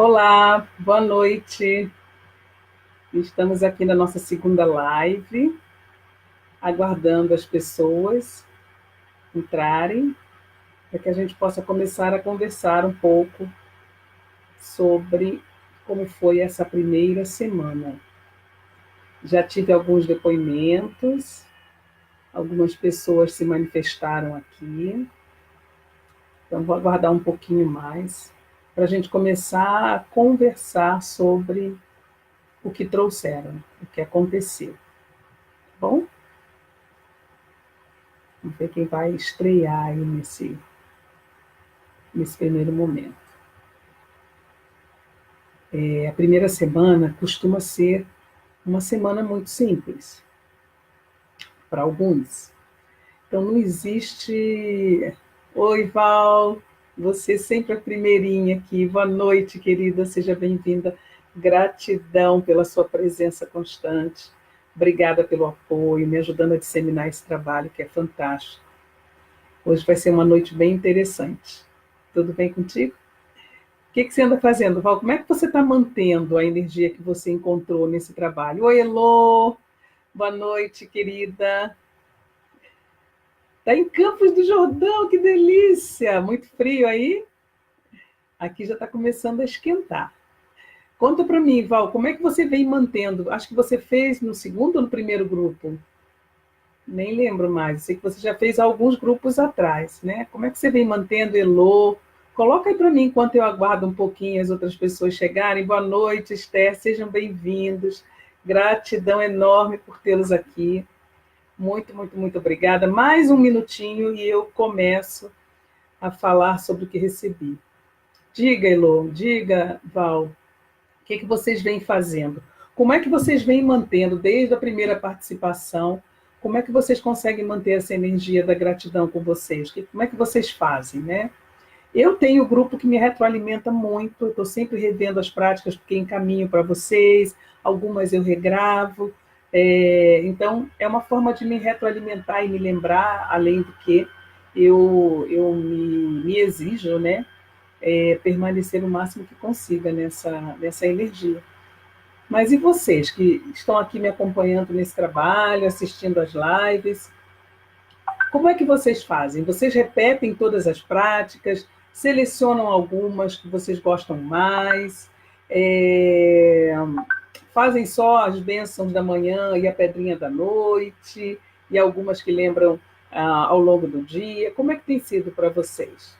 Olá, boa noite. Estamos aqui na nossa segunda live, aguardando as pessoas entrarem, para que a gente possa começar a conversar um pouco sobre como foi essa primeira semana. Já tive alguns depoimentos, algumas pessoas se manifestaram aqui, então vou aguardar um pouquinho mais para a gente começar a conversar sobre o que trouxeram, o que aconteceu. Bom? Vamos ver quem vai estrear aí nesse primeiro momento. A primeira semana costuma ser uma semana muito simples, para alguns. Então não existe. Oi, Val, você sempre a primeirinha aqui. Boa noite, querida, seja bem-vinda. Gratidão pela sua presença constante. Obrigada pelo apoio, me ajudando a disseminar esse trabalho que é fantástico. Hoje vai ser uma noite bem interessante. Tudo bem contigo? O que você anda fazendo, Val? Como é que você está mantendo a energia que você encontrou nesse trabalho? Oi, Elô! Boa noite, querida. Está em Campos do Jordão, que delícia! Muito frio aí? Aqui já está começando a esquentar. Conta para mim, Val, como é que você vem mantendo? Acho que você fez no segundo ou no primeiro grupo? Nem lembro mais. Sei que você já fez alguns grupos atrás, né? Como é que você vem mantendo, Elô? Coloca aí para mim enquanto eu aguardo um pouquinho as outras pessoas chegarem. Boa noite, Esther, sejam bem-vindos. Gratidão enorme por tê-los aqui. Muito, muito, muito obrigada. Mais um minutinho e eu começo a falar sobre o que recebi. Diga, Elô, diga, Val, o que vocês vêm fazendo? Como é que vocês vêm mantendo, desde a primeira participação, como é que vocês conseguem manter essa energia da gratidão com vocês? Como é que vocês fazem, né? Eu tenho um grupo que me retroalimenta muito, estou sempre revendo as práticas porque encaminho para vocês, algumas eu regravo, então é uma forma de me retroalimentar e me lembrar, além do que eu me exijo, né, permanecer o máximo que consiga nessa energia. Mas e vocês que estão aqui me acompanhando nesse trabalho, assistindo às lives, como é que vocês fazem? Vocês repetem todas as práticas, selecionam algumas que vocês gostam mais, é, fazem só as bênçãos da manhã e a pedrinha da noite, e algumas que lembram ao longo do dia. Como é que tem sido para vocês?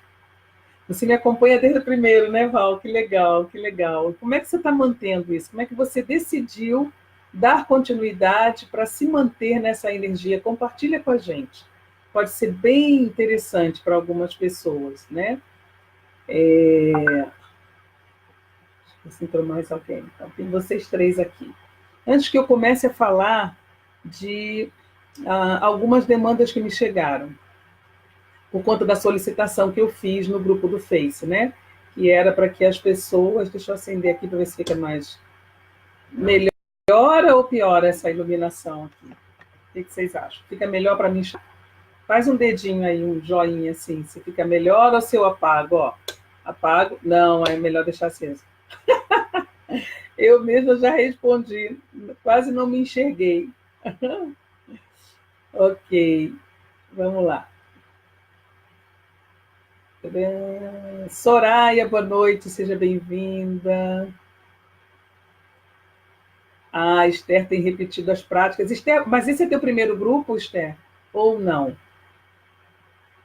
Você me acompanha desde o primeiro, né, Val? Que legal, que legal. Como é que você está mantendo isso? Como é que você decidiu dar continuidade para se manter nessa energia? Compartilha com a gente. Pode ser bem interessante para algumas pessoas, né? Se entrou mais alguém. Então, tem vocês três aqui. Antes que eu comece a falar de algumas demandas que me chegaram, por conta da solicitação que eu fiz no grupo do Face, né? Que era para que as pessoas. Deixa eu acender aqui para ver se fica mais. Melhora ou piora essa iluminação aqui? O que vocês acham? Fica melhor para mim? Faz um dedinho aí, um joinha assim, se fica melhor ou se eu apago, ó. Apago? Não, é melhor deixar aceso. Eu mesma já respondi, quase não me enxerguei. Ok, vamos lá. Soraya, boa noite, seja bem-vinda. A Esther tem repetido as práticas. Esther, mas esse é teu primeiro grupo, Esther? Ou não?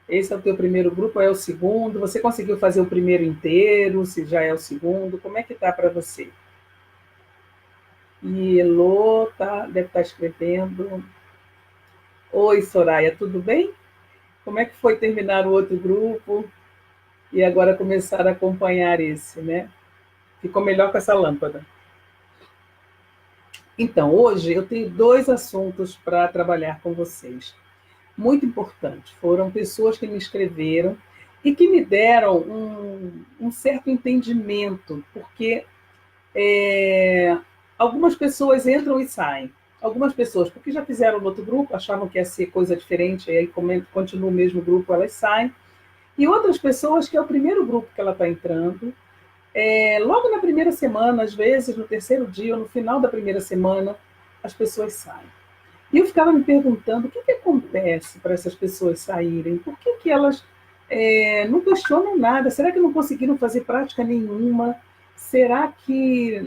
Esse é o teu primeiro grupo ou é o segundo? Você conseguiu fazer o primeiro inteiro? Se já é o segundo? Como é que tá para você? E Elô deve estar escrevendo. Oi, Soraya, tudo bem? Como é que foi terminar o outro grupo e agora começar a acompanhar esse, né? Ficou melhor com essa lâmpada. Então, hoje eu tenho dois assuntos para trabalhar com vocês. Muito importante. Foram pessoas que me escreveram e que me deram um certo entendimento, porque algumas pessoas entram e saem. Algumas pessoas, porque já fizeram no outro grupo, achavam que ia ser coisa diferente, e aí continua o mesmo grupo, elas saem. E outras pessoas, que é o primeiro grupo que ela está entrando, Logo na primeira semana, às vezes no terceiro dia ou no final da primeira semana, as pessoas saem. E eu ficava me perguntando o que acontece para essas pessoas saírem, por que elas não questionam nada, será que não conseguiram fazer prática nenhuma? Será que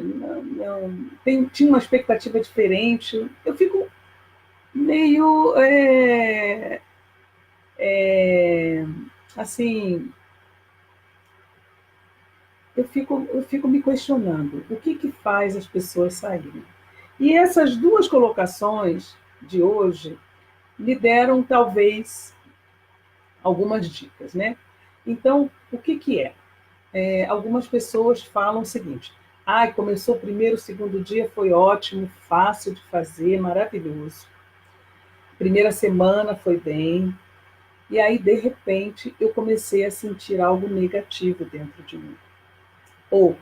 tinha uma expectativa diferente? Eu fico meio assim, eu fico me questionando o que faz as pessoas saírem. E essas duas colocações de hoje me deram talvez algumas dicas, né? Então, o que é? Algumas pessoas falam o seguinte: começou o primeiro, o segundo dia, foi ótimo, fácil de fazer, maravilhoso. Primeira semana foi bem, e aí, de repente, eu comecei a sentir algo negativo dentro de mim. Ou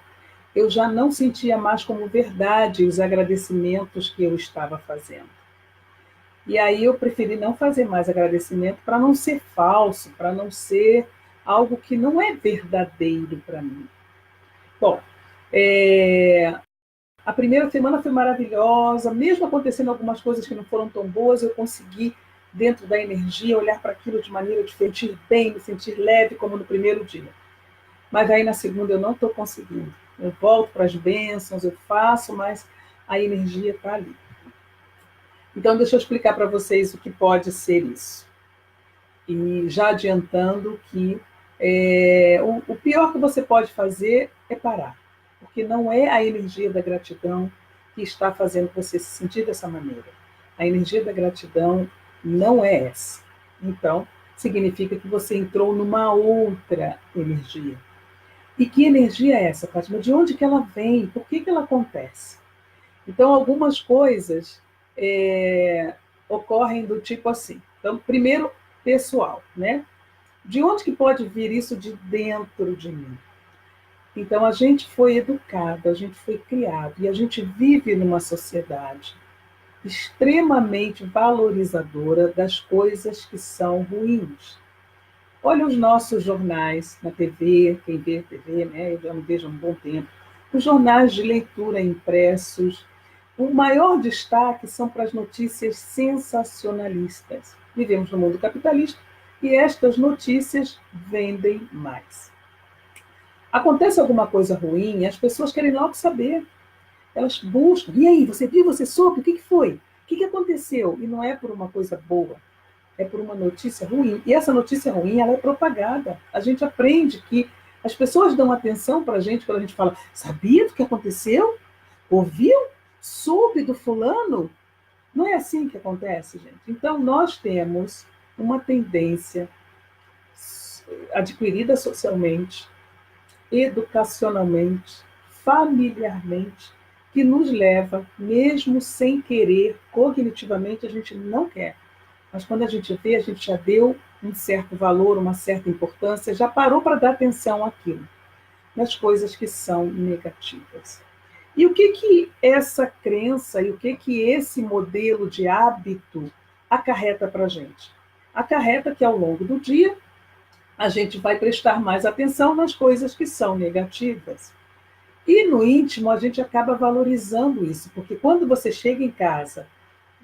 eu já não sentia mais como verdade os agradecimentos que eu estava fazendo. E aí eu preferi não fazer mais agradecimento para não ser falso, para não ser algo que não é verdadeiro para mim. Bom, a primeira semana foi maravilhosa, mesmo acontecendo algumas coisas que não foram tão boas, eu consegui, dentro da energia, olhar para aquilo de maneira diferente, sentir bem, me sentir leve, como no primeiro dia. Mas aí na segunda eu não estou conseguindo. Eu volto para as bênçãos, eu faço, mas a energia está ali. Então, deixa eu explicar para vocês o que pode ser isso. E já adiantando que o pior que você pode fazer é parar, porque não é a energia da gratidão que está fazendo você se sentir dessa maneira. A energia da gratidão não é essa. Então, significa que você entrou numa outra energia. E que energia é essa, Fátima? De onde que ela vem? Por que ela acontece? Então, algumas coisas ocorrem do tipo assim. Então, primeiro, pessoal, né? De onde que pode vir isso de dentro de mim? Então, a gente foi educado, a gente foi criado, e a gente vive numa sociedade extremamente valorizadora das coisas que são ruins. Olha os nossos jornais na TV, quem vê TV, né? Eu já não vejo há um bom tempo. Os jornais de leitura impressos, o maior destaque são para as notícias sensacionalistas. Vivemos no mundo capitalista e estas notícias vendem mais. Acontece alguma coisa ruim e as pessoas querem logo saber. Elas buscam. E aí, você viu, você soube? O que foi? O que aconteceu? E não é por uma coisa boa, é por uma notícia ruim. E essa notícia ruim, ela é propagada. A gente aprende que as pessoas dão atenção para a gente quando a gente fala: sabia do que aconteceu? Ouviu? Soube do fulano? Não é assim que acontece, gente. Então, nós temos uma tendência adquirida socialmente, educacionalmente, familiarmente, que nos leva, mesmo sem querer, cognitivamente, a gente não quer. Mas quando a gente vê, a gente já deu um certo valor, uma certa importância, já parou para dar atenção àquilo, nas coisas que são negativas. E o que essa crença e o que esse modelo de hábito acarreta para a gente? Acarreta que ao longo do dia a gente vai prestar mais atenção nas coisas que são negativas. E no íntimo a gente acaba valorizando isso, porque quando você chega em casa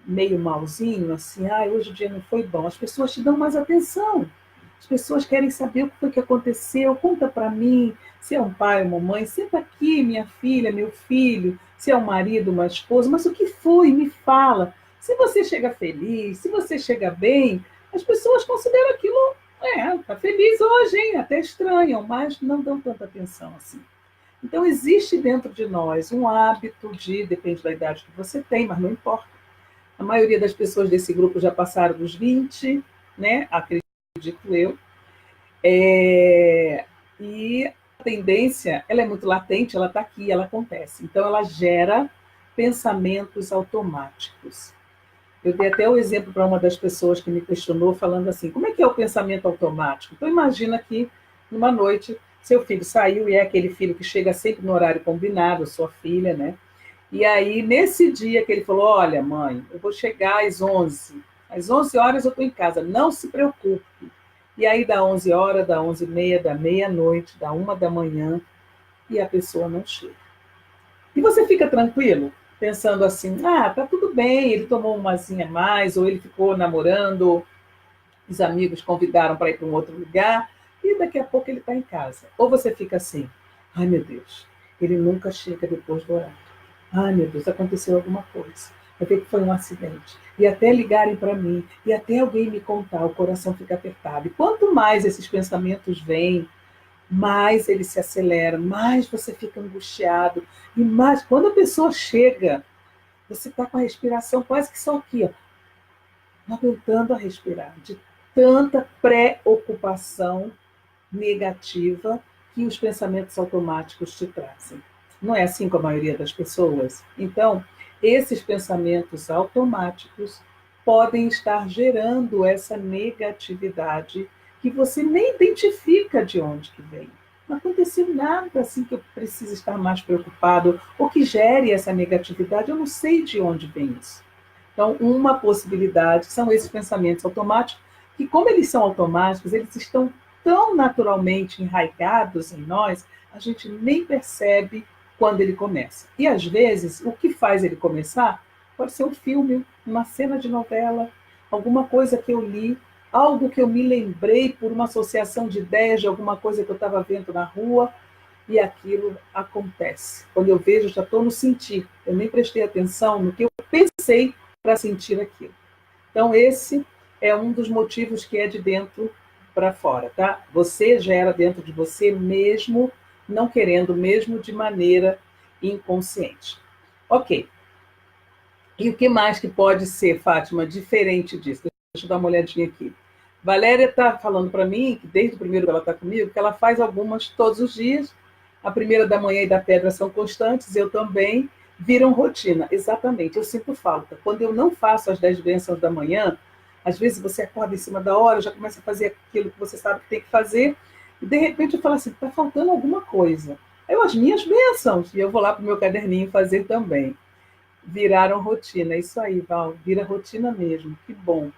meio malzinho, assim, hoje o dia não foi bom, as pessoas te dão mais atenção. As pessoas querem saber o que foi que aconteceu, conta para mim, se é um pai, uma mãe, senta aqui, minha filha, meu filho, se é um marido, uma esposa, mas o que foi? Me fala. Se você chega feliz, se você chega bem, as pessoas consideram aquilo, tá feliz hoje, hein? Até estranham, mas não dão tanta atenção assim. Então, existe dentro de nós um hábito depende da idade que você tem, mas não importa. A maioria das pessoas desse grupo já passaram dos 20, né? Acredito eu. E a tendência, ela é muito latente, ela está aqui, ela acontece. Então, ela gera pensamentos automáticos. Eu dei até o exemplo para uma das pessoas que me questionou, falando assim: como é que é o pensamento automático? Então, imagina que, numa noite, seu filho saiu, e é aquele filho que chega sempre no horário combinado, sua filha, né? E aí, nesse dia que ele falou: olha, mãe, eu vou chegar às 11. Às 11 horas eu estou em casa, não se preocupe. E aí, dá 11 horas, dá 11h30, dá meia-noite, dá 1 da manhã. e a pessoa não chega. E você fica tranquilo, pensando assim, tá tudo bem, ele tomou umazinha a mais, ou ele ficou namorando, os amigos convidaram para ir para um outro lugar, e daqui a pouco ele está em casa. Ou você fica assim, ai meu Deus, ele nunca chega depois do horário. Ai meu Deus, aconteceu alguma coisa. Eu vi que foi um acidente. E até ligarem para mim, e até alguém me contar, o coração fica apertado. E quanto mais esses pensamentos vêm, mais ele se acelera, mais você fica angustiado. E mais, quando a pessoa chega, você está com a respiração quase que só aqui, ó, não aguentando a respirar, de tanta preocupação negativa que os pensamentos automáticos te trazem. Não é assim com a maioria das pessoas? Então, esses pensamentos automáticos podem estar gerando essa negatividade que você nem identifica de onde que vem. Não aconteceu nada assim que eu preciso estar mais preocupado ou que gere essa negatividade, eu não sei de onde vem isso. Então, uma possibilidade são esses pensamentos automáticos, que como eles são automáticos, eles estão tão naturalmente enraigados em nós, a gente nem percebe quando ele começa. E às vezes, o que faz ele começar pode ser um filme, uma cena de novela, alguma coisa que eu li, algo que eu me lembrei por uma associação de ideias de alguma coisa que eu estava vendo na rua, e aquilo acontece. Quando eu vejo, já estou no sentir. Eu nem prestei atenção no que eu pensei para sentir aquilo. Então, esse é um dos motivos que é de dentro para fora, tá? Você gera dentro de você mesmo, não querendo, mesmo de maneira inconsciente. Ok. E o que mais que pode ser, Fátima, diferente disso? Deixa eu dar uma olhadinha aqui. Valéria está falando para mim, que desde o primeiro que ela está comigo, que ela faz algumas todos os dias. A primeira da manhã e da pedra são constantes, eu também, viram rotina. Exatamente, eu sinto falta. Quando eu não faço as 10 bênçãos da manhã, às vezes você acorda em cima da hora, já começa a fazer aquilo que você sabe que tem que fazer, e de repente eu falo assim, está faltando alguma coisa. Aí eu, as minhas bênçãos, e eu vou lá para o meu caderninho fazer também. Viraram rotina, é isso aí, Val, vira rotina mesmo, que bom.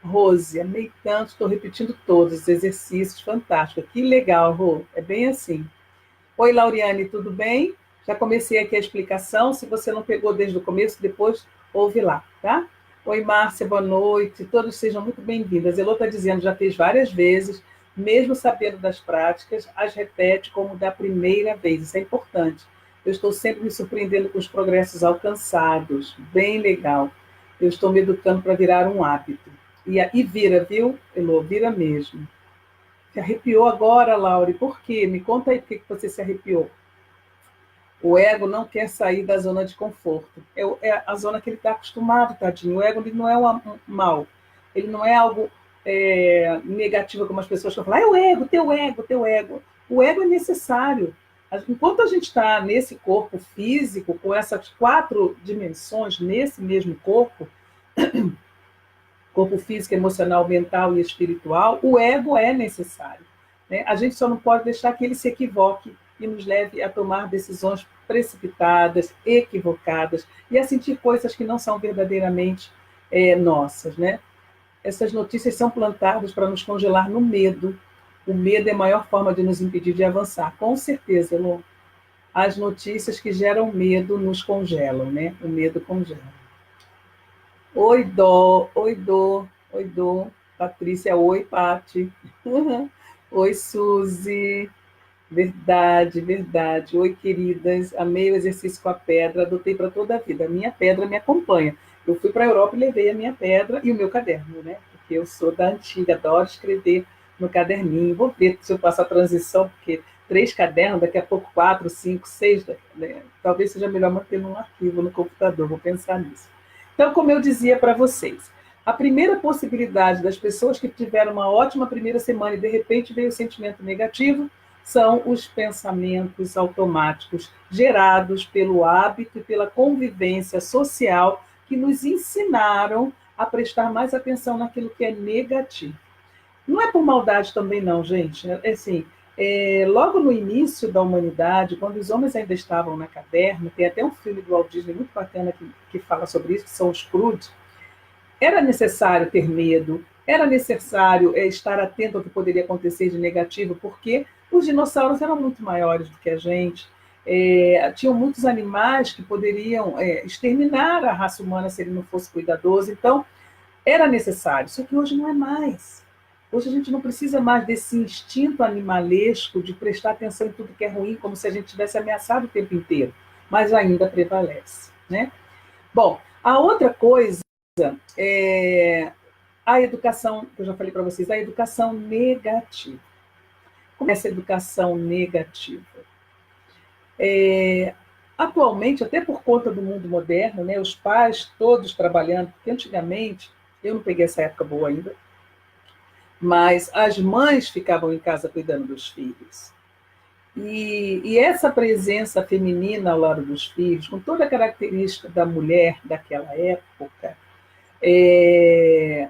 Rose, amei tanto, estou repetindo todos os exercícios, fantástico. Que legal, Rô, é bem assim. Oi, Lauriane, tudo bem? Já comecei aqui a explicação, se você não pegou desde o começo, depois ouve lá, tá? Oi, Márcia, boa noite, todos sejam muito bem-vindas. Elô está dizendo, já fez várias vezes, mesmo sabendo das práticas, as repete como da primeira vez, isso é importante. Eu estou sempre me surpreendendo com os progressos alcançados, bem legal. Eu estou me educando para virar um hábito. E vira, viu, Elô? Vira mesmo. Se arrepiou agora, Laure. Por quê? Me conta aí por que você se arrepiou. O ego não quer sair da zona de conforto. É a zona que ele está acostumado, tadinho. O ego ele não é um mal. Ele não é algo negativo, como as pessoas falam. É o ego, teu ego, teu ego. O ego é necessário. Enquanto a gente está nesse corpo físico, com essas 4 dimensões, nesse mesmo corpo, corpo físico, emocional, mental e espiritual, o ego é necessário. Né? A gente só não pode deixar que ele se equivoque e nos leve a tomar decisões precipitadas, equivocadas, e a sentir coisas que não são verdadeiramente nossas. Né? Essas notícias são plantadas para nos congelar no medo. O medo é a maior forma de nos impedir de avançar. Com certeza, Elô. As notícias que geram medo nos congelam, né? O medo congela. Oi, Dó, oi, Dó, oi, Dó. Patrícia, oi, Pati. Oi, Suzy. Verdade, verdade. Oi, queridas. Amei o exercício com a pedra, adotei para toda a vida. A minha pedra me acompanha. Eu fui para a Europa e levei a minha pedra e o meu caderno, né? Porque eu sou da antiga, adoro escrever no caderninho. Vou ver se eu faço a transição, porque 3 cadernos, daqui a pouco 4, 5, 6, né? Talvez seja melhor manter num arquivo no computador, vou pensar nisso. Então, como eu dizia para vocês, a primeira possibilidade das pessoas que tiveram uma ótima primeira semana e de repente veio o sentimento negativo são os pensamentos automáticos gerados pelo hábito e pela convivência social que nos ensinaram a prestar mais atenção naquilo que é negativo. Não é por maldade também não, gente. Assim, logo no início da humanidade, quando os homens ainda estavam na caverna, tem até um filme do Walt Disney muito bacana que fala sobre isso, que são os Croods. Era necessário ter medo, era necessário estar atento ao que poderia acontecer de negativo, porque Os dinossauros eram muito maiores do que a gente, tinham muitos animais que poderiam exterminar a raça humana se ele não fosse cuidadoso, então era necessário, só que hoje não é mais. Hoje a gente não precisa mais desse instinto animalesco de prestar atenção em tudo que é ruim, como se a gente tivesse ameaçado o tempo inteiro, mas ainda prevalece, né? Bom, a outra coisa é a educação, que eu já falei para vocês, a educação negativa. Como é essa educação negativa? Atualmente, até por conta do mundo moderno, né, os pais todos trabalhando, porque antigamente, eu não peguei essa época boa ainda, mas as mães ficavam em casa cuidando dos filhos. E essa presença feminina ao lado dos filhos, com toda a característica da mulher daquela época,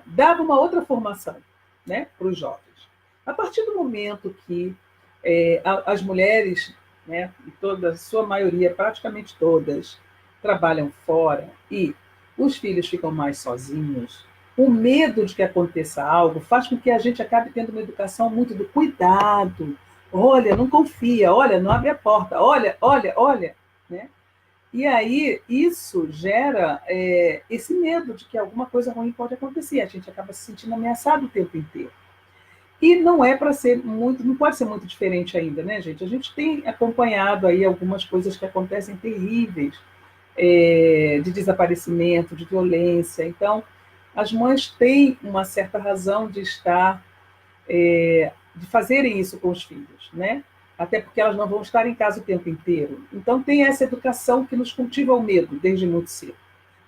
dava uma outra formação, né, para os jovens. A partir do momento que as mulheres, né, e toda a sua maioria, praticamente todas, trabalham fora e os filhos ficam mais sozinhos, o medo de que aconteça algo faz com que a gente acabe tendo uma educação muito do cuidado. Olha, não confia, olha, não abre a porta, olha, olha, olha, né? E aí isso gera esse medo de que alguma coisa ruim pode acontecer. A gente acaba se sentindo ameaçado o tempo inteiro. E não é para ser muito, não pode ser muito diferente ainda, né, gente? A gente tem acompanhado aí algumas coisas que acontecem terríveis, de desaparecimento, de violência. Então, as mães têm uma certa razão de estar, de fazerem isso com os filhos, né? Até porque elas não vão estar em casa o tempo inteiro. Então, tem essa educação que nos cultiva o medo desde muito cedo.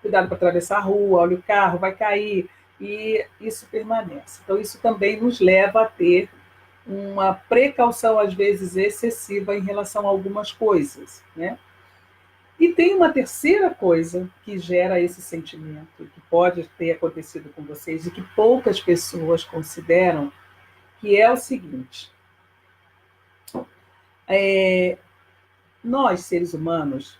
Cuidado para atravessar a rua, olha o carro, vai cair, e isso permanece. Então, isso também nos leva a ter uma precaução, às vezes, excessiva em relação a algumas coisas, né? E tem uma terceira coisa que gera esse sentimento, que pode ter acontecido com vocês e que poucas pessoas consideram, que é o seguinte: nós, seres humanos,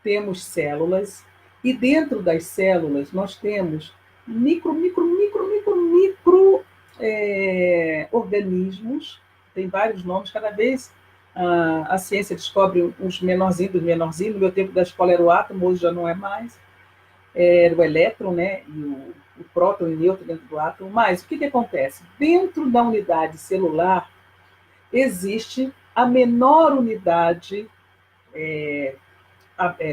temos células e dentro das células nós temos micro organismos, tem vários nomes, cada vez a ciência descobre uns menorzinhos dos menorzinhos. No meu tempo da escola era o átomo, hoje já não é mais, era o elétron, né, e o próton e o nêutron dentro do átomo. Mas o que acontece? Dentro da unidade celular existe a menor unidade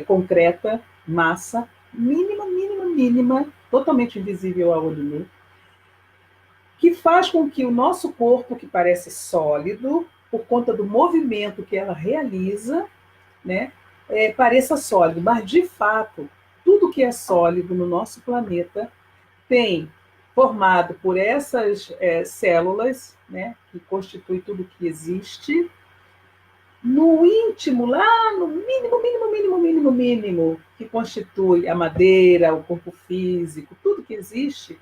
concreta, massa, mínima, totalmente invisível ao olho nu, que faz com que o nosso corpo, que parece sólido, por conta do movimento que ela realiza, né, pareça sólido. Mas, de fato, tudo que é sólido no nosso planeta tem formado por essas células, né, que constituem tudo que existe, no íntimo, lá no mínimo, que constitui a madeira, o corpo físico, tudo que existe,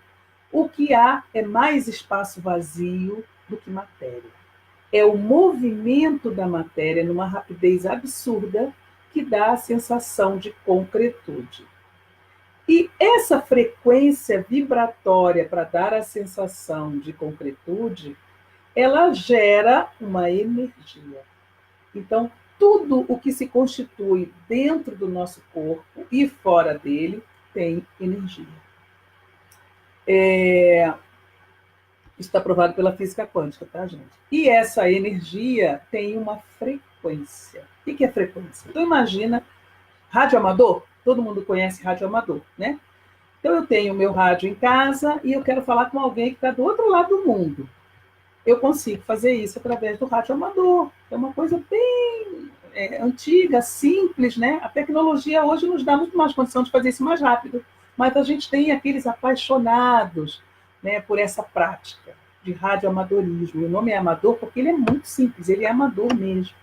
o que há é mais espaço vazio do que matéria. É o movimento da matéria numa rapidez absurda que dá a sensação de concretude. E essa frequência vibratória para dar a sensação de concretude, ela gera uma energia. Então, tudo o que se constitui dentro do nosso corpo e fora dele tem energia. Isso está provado pela física quântica, tá, gente? E essa energia tem uma frequência. O que é frequência? Então, imagina, rádio amador, todo mundo conhece rádio amador, né? Então, eu tenho o meu rádio em casa e eu quero falar com alguém que está do outro lado do mundo. Eu consigo fazer isso através do rádio amador. É uma coisa bem antiga, simples, né? A tecnologia hoje nos dá muito mais condição de fazer isso mais rápido, mas a gente tem aqueles apaixonados, né, por essa prática de radioamadorismo. O nome é amador porque ele é muito simples, ele é amador mesmo.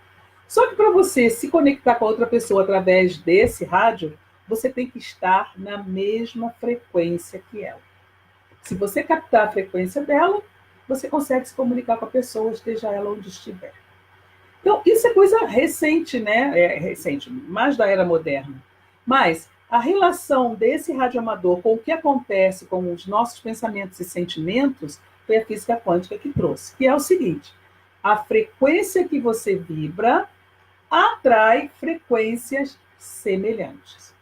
Só que para você se conectar com a outra pessoa através desse rádio, você tem que estar na mesma frequência que ela. Se você captar a frequência dela, você consegue se comunicar com a pessoa, esteja ela onde estiver. Então, isso é coisa recente, né? Recente, mais da era moderna. Mas a relação desse radioamador com o que acontece com os nossos pensamentos e sentimentos foi a física quântica que trouxe, que é o seguinte: A frequência que você vibra atrai frequências semelhantes.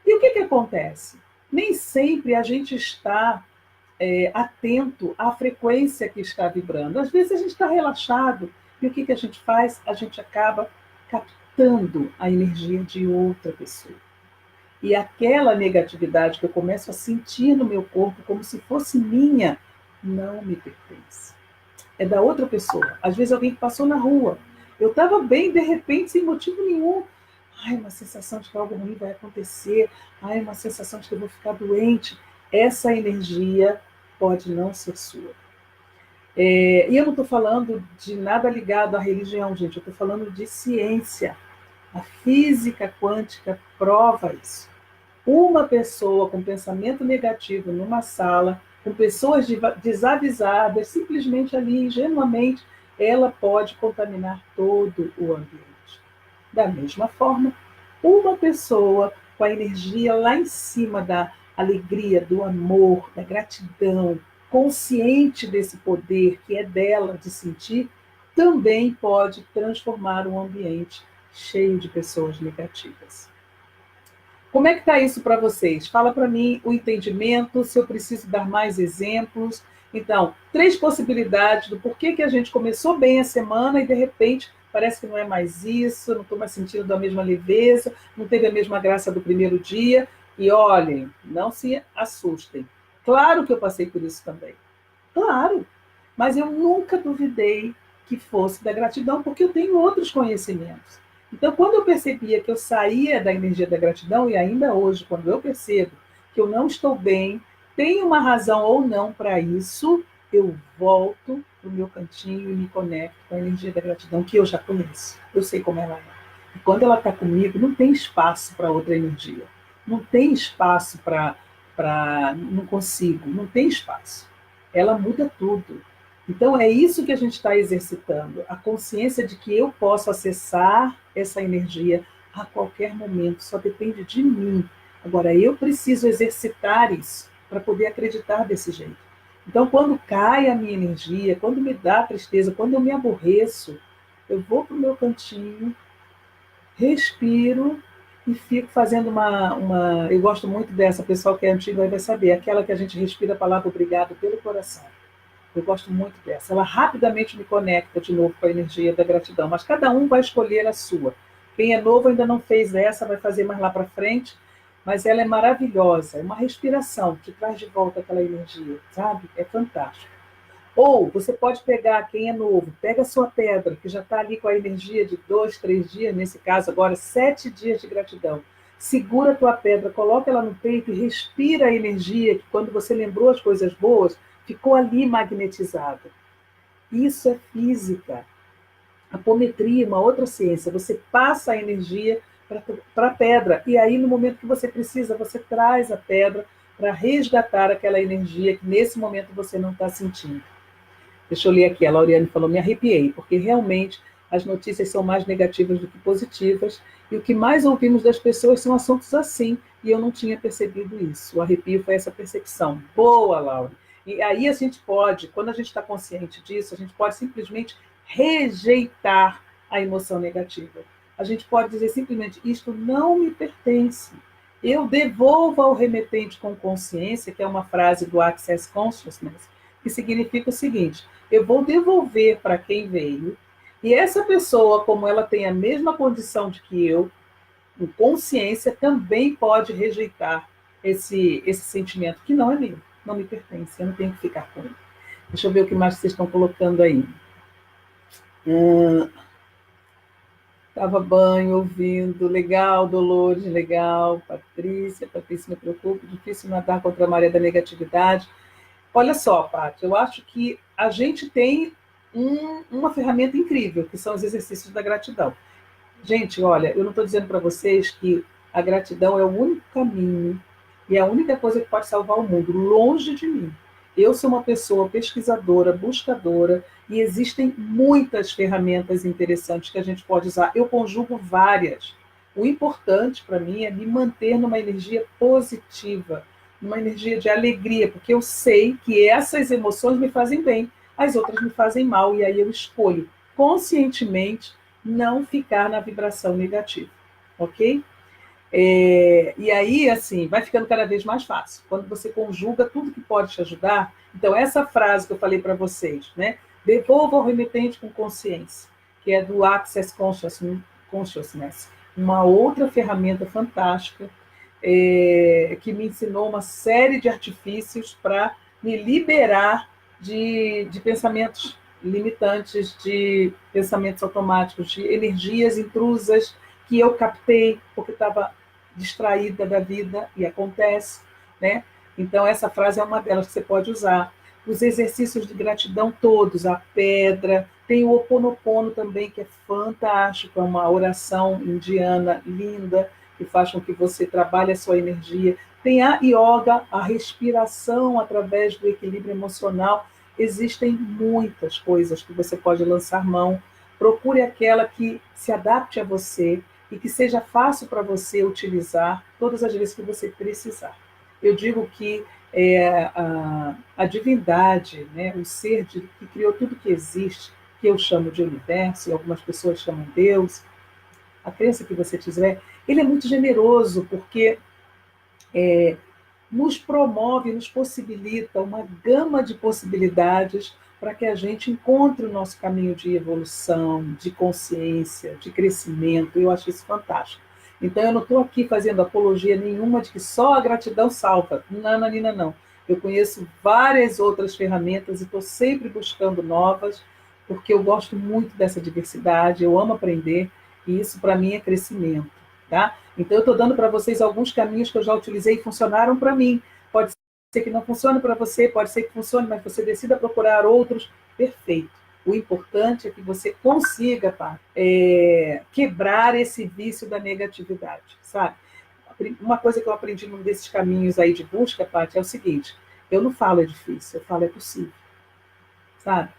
E o que acontece? Nem sempre a gente está atento à frequência que está vibrando. Às vezes a gente está relaxado e o que a gente faz? A gente acaba captando a energia de outra pessoa. E aquela negatividade que eu começo a sentir no meu corpo como se fosse minha, não me pertence. É da outra pessoa. Às vezes alguém que passou na rua. Eu estava bem, de repente, sem motivo nenhum. Ai, uma sensação de que algo ruim vai acontecer. Ai, uma sensação de que eu vou ficar doente. Essa energia pode não ser sua. E eu não estou falando de nada ligado à religião, gente. Eu estou falando de ciência. A física quântica prova isso. Uma pessoa com pensamento negativo numa sala, com pessoas desavisadas, simplesmente ali, ingenuamente, ela pode contaminar todo o ambiente. Da mesma forma, uma pessoa com a energia lá em cima da alegria, do amor, da gratidão, consciente desse poder que é dela de sentir, também pode transformar um ambiente cheio de pessoas negativas. Como é que está isso para vocês? Fala para mim o entendimento, se eu preciso dar mais exemplos. Então, 3 possibilidades do porquê que a gente começou bem a semana e, de repente, parece que não é mais isso, não estou mais sentindo da mesma leveza, não teve a mesma graça do primeiro dia. E olhem, não se assustem. Claro que eu passei por isso também. Claro. Mas eu nunca duvidei que fosse da gratidão, porque eu tenho outros conhecimentos. Então, quando eu percebia que eu saía da energia da gratidão, e ainda hoje, quando eu percebo que eu não estou bem, tem uma razão ou não para isso, eu volto para o meu cantinho e me conecto com a energia da gratidão, que eu já conheço. Eu sei como ela é. E quando ela está comigo, não tem espaço para outra energia. Não tem espaço para não consigo, não tem espaço. Ela muda tudo. Então, é isso que a gente está exercitando, a consciência de que eu posso acessar essa energia a qualquer momento, só depende de mim. Agora, eu preciso exercitar isso para poder acreditar desse jeito. Então, quando cai a minha energia, quando me dá tristeza, quando eu me aborreço, eu vou para o meu cantinho, respiro e fico fazendo uma... Eu gosto muito dessa, pessoal que é antigo aí vai saber, aquela que a gente respira a palavra obrigado pelo coração. Eu gosto muito dessa. Ela rapidamente me conecta de novo com a energia da gratidão, mas cada um vai escolher a sua. Quem é novo ainda não fez essa, vai fazer mais lá para frente, mas ela é maravilhosa, é uma respiração que traz de volta aquela energia, sabe? É fantástico. Ou você pode pegar, quem é novo, pega a sua pedra, que já está ali com a energia de 2, 3 dias, nesse caso agora 7 dias de gratidão. Segura a tua pedra, coloca ela no peito e respira a energia, que quando você lembrou as coisas boas, ficou ali magnetizada. Isso é física. Apometria, uma outra ciência. Você passa a energia para a pedra, e aí no momento que você precisa, você traz a pedra para resgatar aquela energia que nesse momento você não está sentindo. Deixa eu ler aqui, a Lauriane falou, me arrepiei, porque realmente as notícias são mais negativas do que positivas, e o que mais ouvimos das pessoas são assuntos assim, e eu não tinha percebido isso. O arrepio foi essa percepção. Boa, Laura. E aí a gente pode, quando a gente está consciente disso, a gente pode simplesmente rejeitar a emoção negativa. A gente pode dizer simplesmente, isto não me pertence. Eu devolvo ao remetente com consciência, que é uma frase do Access Consciousness, que significa o seguinte, eu vou devolver para quem veio, e essa pessoa, como ela tem a mesma condição de que eu, com consciência, também pode rejeitar esse sentimento, que não é meu, não me pertence, eu não tenho que ficar com ele. Deixa eu ver o que mais vocês estão colocando aí. Tava banho, ouvindo, legal, Dolores, legal, Patrícia me preocupa, difícil nadar contra a maré da negatividade. Olha só, Paty, eu acho que a gente tem uma ferramenta incrível, que são os exercícios da gratidão. Gente, olha, eu não estou dizendo para vocês que a gratidão é o único caminho e a única coisa que pode salvar o mundo, longe de mim. Eu sou uma pessoa pesquisadora, buscadora, e existem muitas ferramentas interessantes que a gente pode usar. Eu conjugo várias. O importante para mim é me manter numa energia positiva, numa energia de alegria, porque eu sei que essas emoções me fazem bem. as outras me fazem mal, e aí eu escolho conscientemente não ficar na vibração negativa, ok? E aí, assim, vai ficando cada vez mais fácil. Quando você conjuga tudo que pode te ajudar. Então, essa frase que eu falei para vocês, né? Devolva ao remetente com consciência, que é do Access Consciousness, uma outra ferramenta fantástica, que me ensinou uma série de artifícios para me liberar de pensamentos limitantes, de pensamentos automáticos, de energias intrusas que eu captei porque estava distraída da vida, e acontece, né? Então, essa frase é uma delas que você pode usar. Os exercícios de gratidão todos, a pedra, tem o Ho Oponopono também, que é fantástico, é uma oração indiana linda, que faz com que você trabalhe a sua energia. Tem a yoga, a respiração através do equilíbrio emocional. Existem muitas coisas que você pode lançar mão. Procure aquela que se adapte a você e que seja fácil para você utilizar todas as vezes que você precisar. Eu digo que a divindade, né, o ser que criou tudo que existe, que eu chamo de universo, e algumas pessoas chamam Deus, a crença que você tiver, ele é muito generoso, porque nos promove, nos possibilita uma gama de possibilidades para que a gente encontre o nosso caminho de evolução, de consciência, de crescimento. Eu acho isso fantástico. Então, eu não estou aqui fazendo apologia nenhuma de que só a gratidão salva. Não, Nanina, não. Eu conheço várias outras ferramentas e estou sempre buscando novas, porque eu gosto muito dessa diversidade, eu amo aprender, e isso para mim é crescimento. Tá? Então, eu estou dando para vocês alguns caminhos que eu já utilizei e funcionaram para mim. Pode ser que não funcione para você, pode ser que funcione, mas você decida procurar outros. Perfeito. O importante é que você consiga, pá, quebrar esse vício da negatividade, sabe? Uma coisa que eu aprendi num desses caminhos aí de busca, Paty, é o seguinte: eu não falo é difícil, eu falo é possível, sabe?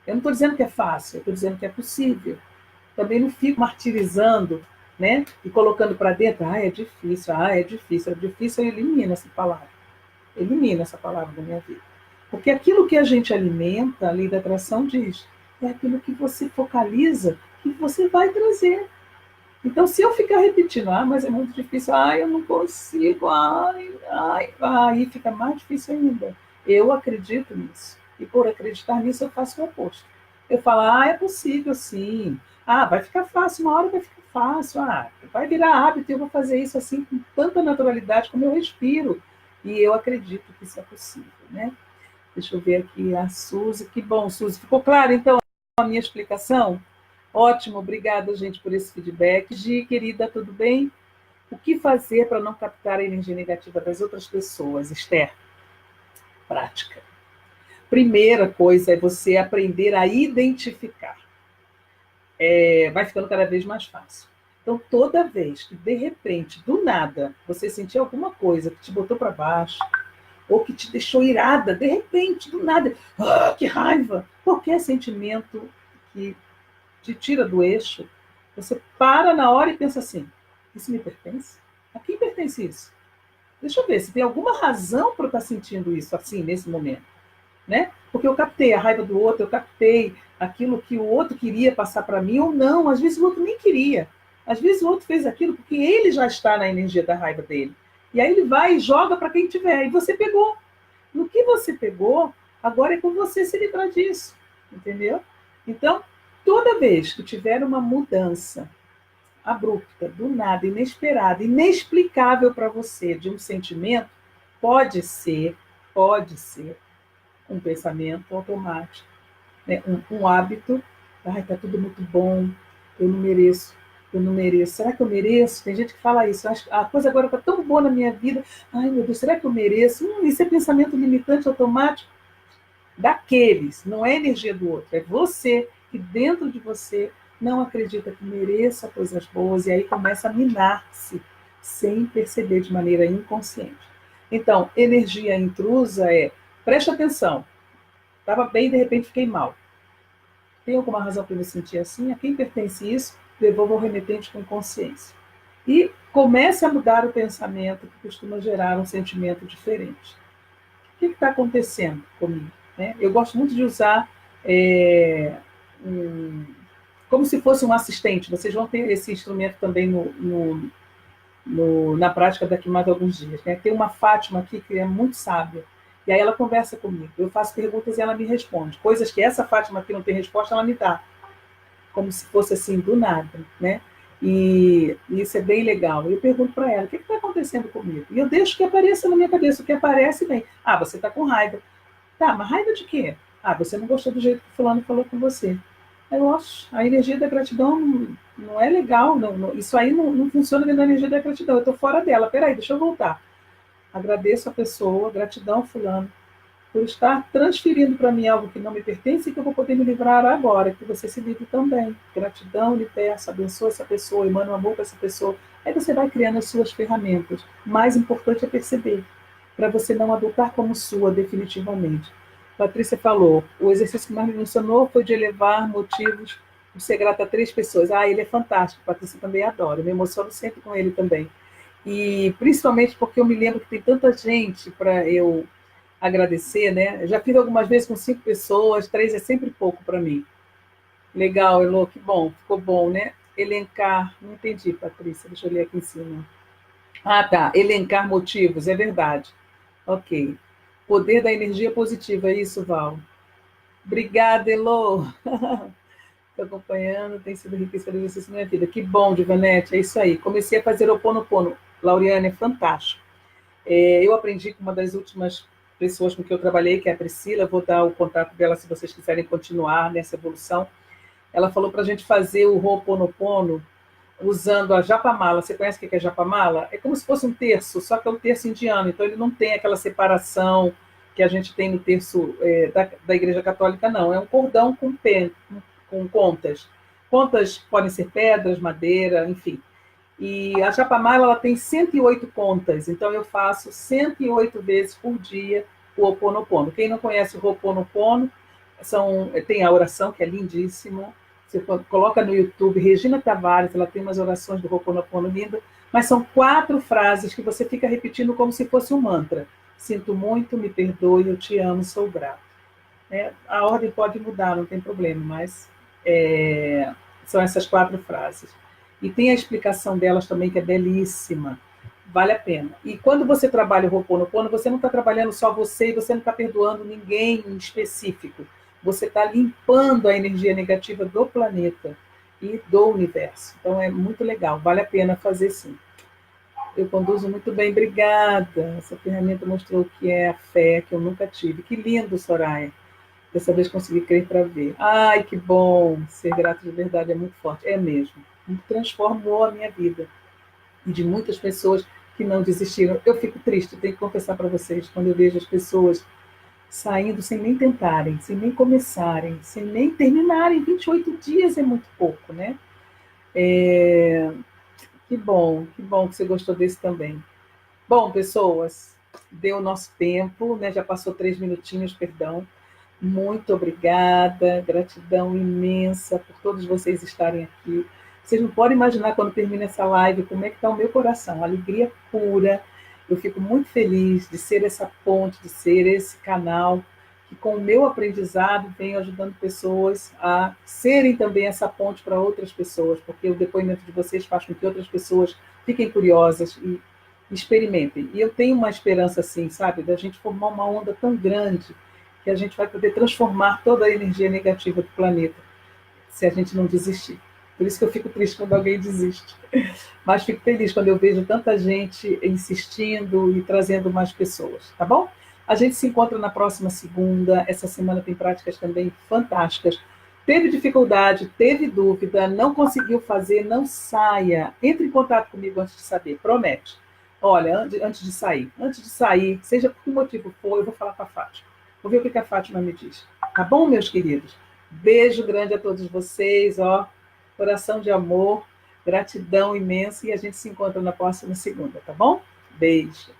Eu não estou dizendo que é fácil, eu estou dizendo que é possível. Também não fico martirizando, né? E colocando para dentro, é difícil, é difícil, eu elimino essa palavra. Elimino essa palavra da minha vida. Porque aquilo que a gente alimenta, a lei da atração diz, é aquilo que você focaliza, que você vai trazer. Então, se eu ficar repetindo, mas é muito difícil, eu não consigo, aí fica mais difícil ainda. Eu acredito nisso. E por acreditar nisso, eu faço o oposto. Eu falo, é possível sim. Vai ficar fácil, uma hora vai ficar fácil. Vai virar hábito, eu vou fazer isso assim com tanta naturalidade como eu respiro. E eu acredito que isso é possível, né? Deixa eu ver aqui a Suzy. Que bom, Suzy. Ficou claro, então, a minha explicação? Ótimo, obrigada, gente, por esse feedback. Gi, querida, tudo bem? O que fazer para não captar a energia negativa das outras pessoas? Esther, prática. Primeira coisa é você aprender a identificar. Vai ficando cada vez mais fácil. Então, toda vez que, de repente, do nada, você sentir alguma coisa que te botou para baixo, ou que te deixou irada, de repente, do nada, que raiva, qualquer sentimento que te tira do eixo, você para na hora e pensa assim, isso me pertence? A quem pertence isso? Deixa eu ver se tem alguma razão para eu estar sentindo isso assim, nesse momento. Né? Porque eu captei a raiva do outro, eu captei aquilo que o outro queria passar para mim ou não. Às vezes o outro nem queria. Às vezes o outro fez aquilo porque ele já está na energia da raiva dele. E aí ele vai e joga para quem tiver. E você pegou. No que você pegou, agora é com você se livrar disso. Entendeu? Então, toda vez que tiver uma mudança abrupta, do nada, inesperada, inexplicável para você de um sentimento, pode ser um pensamento automático, né? um hábito. Tá tudo muito bom, eu não mereço. Será que eu mereço? Tem gente que fala isso. A coisa agora está tão boa na minha vida. Meu Deus, será que eu mereço? Isso é pensamento limitante automático daqueles. Não é energia do outro. É você que dentro de você não acredita que mereça coisas boas e aí começa a minar-se sem perceber de maneira inconsciente. Então, energia intrusa preste atenção. Estava bem, de repente fiquei mal. Tem alguma razão para me sentir assim? A quem pertence isso? Devolva ao remetente com consciência. E comece a mudar o pensamento que costuma gerar um sentimento diferente. O que está acontecendo comigo? Né? Eu gosto muito de usar como se fosse um assistente. Vocês vão ter esse instrumento também na prática daqui mais alguns dias. Né? Tem uma Fátima aqui que é muito sábia, e aí ela conversa comigo. Eu faço perguntas e ela me responde. Coisas que essa Fátima aqui não tem resposta, ela me dá. Como se fosse assim, do nada, né? E isso é bem legal. Eu pergunto para ela, o que está acontecendo comigo? E eu deixo que apareça na minha cabeça. O que aparece, vem. Ah, você está com raiva. Tá, mas raiva de quê? Ah, você não gostou do jeito que o fulano falou com você. Eu acho, a energia da gratidão não é legal. Isso aí não funciona dentro da energia da gratidão. Eu estou fora dela. Peraí, deixa eu voltar. Agradeço a pessoa, gratidão, fulano, por estar transferindo para mim algo que não me pertence e que eu vou poder me livrar agora, que você se livre também. Gratidão, lhe peço, abençoa essa pessoa, emana um amor para essa pessoa. Aí você vai criando as suas ferramentas. O mais importante é perceber, para você não adotar como sua definitivamente. Patrícia falou, o exercício que mais me funcionou foi de elevar motivos de ser grata a 3 pessoas. Ah, ele é fantástico, Patrícia também adora, eu me emociono sempre com ele também. E principalmente porque eu me lembro que tem tanta gente para eu agradecer, né? Eu já fiz algumas vezes com 5 pessoas, 3 é sempre pouco para mim. Legal, Elô, que bom, ficou bom, né? Elencar, não entendi, Patrícia, deixa eu ler aqui em cima. Ah, tá, elencar motivos, é verdade. Ok. Poder da energia positiva, é isso, Val? Obrigada, Elô. Estou acompanhando, tem sido enriquecedor exercício na minha vida. Que bom, Divanete, é isso aí. Comecei a fazer o Ho'oponopono. Lauriane, é fantástico. Eu aprendi com uma das últimas pessoas com que eu trabalhei, que é a Priscila, vou dar o contato dela se vocês quiserem continuar nessa evolução. Ela falou para a gente fazer o Ho'oponopono usando a japamala. Você conhece o que é japamala? É como se fosse um terço, só que é um terço indiano, então ele não tem aquela separação que a gente tem no terço da Igreja Católica, não. É um cordão com contas. Contas podem ser pedras, madeira, enfim. E a japamala ela tem 108 contas, então eu faço 108 vezes por dia o Ho Oponopono. Quem não conhece o Ho Oponopono, tem a oração que é lindíssima. Você coloca no YouTube, Regina Tavares, ela tem umas orações do Ho Oponopono lindas, mas são 4 frases que você fica repetindo como se fosse um mantra. Sinto muito, me perdoe, eu te amo, sou grato. A ordem pode mudar, não tem problema, mas são essas 4 frases. E tem a explicação delas também, que é belíssima. Vale a pena. E quando você trabalha o Ho Oponopono, você não está trabalhando só você e você não está perdoando ninguém em específico. Você está limpando a energia negativa do planeta e do universo. Então é muito legal, vale a pena fazer sim. Eu conduzo muito bem, obrigada. Essa ferramenta mostrou que é a fé que eu nunca tive. Que lindo, Soraya. Dessa vez consegui crer para ver. Ai, que bom! Ser grato de verdade é muito forte. É mesmo. Transformou a minha vida. E de muitas pessoas que não desistiram. Eu fico triste, tenho que confessar para vocês, quando eu vejo as pessoas saindo sem nem tentarem, sem nem começarem, sem nem terminarem. 28 dias é muito pouco, né? Que bom que você gostou desse também. Bom, pessoas, deu o nosso tempo, né? Já passou 3 minutinhos, perdão. Muito obrigada, gratidão imensa por todos vocês estarem aqui. Vocês não podem imaginar quando termina essa live como é que está o meu coração, alegria pura. Eu fico muito feliz de ser essa ponte, de ser esse canal que com o meu aprendizado vem ajudando pessoas a serem também essa ponte para outras pessoas, porque o depoimento de vocês faz com que outras pessoas fiquem curiosas e experimentem. E eu tenho uma esperança assim, sabe, da gente formar uma onda tão grande que a gente vai poder transformar toda a energia negativa do planeta, se a gente não desistir. Por isso que eu fico triste quando alguém desiste. Mas fico feliz quando eu vejo tanta gente insistindo e trazendo mais pessoas, tá bom? A gente se encontra na próxima segunda. Essa semana tem práticas também fantásticas. Teve dificuldade, teve dúvida, não conseguiu fazer, não saia. Entre em contato comigo antes de saber, promete. Olha, antes de sair, seja por que motivo for, eu vou falar com a Fátima. Vou ver o que a Fátima me diz. Tá bom, meus queridos? Beijo grande a todos vocês, ó. Coração de amor, gratidão imensa e a gente se encontra na próxima segunda, tá bom? Beijo.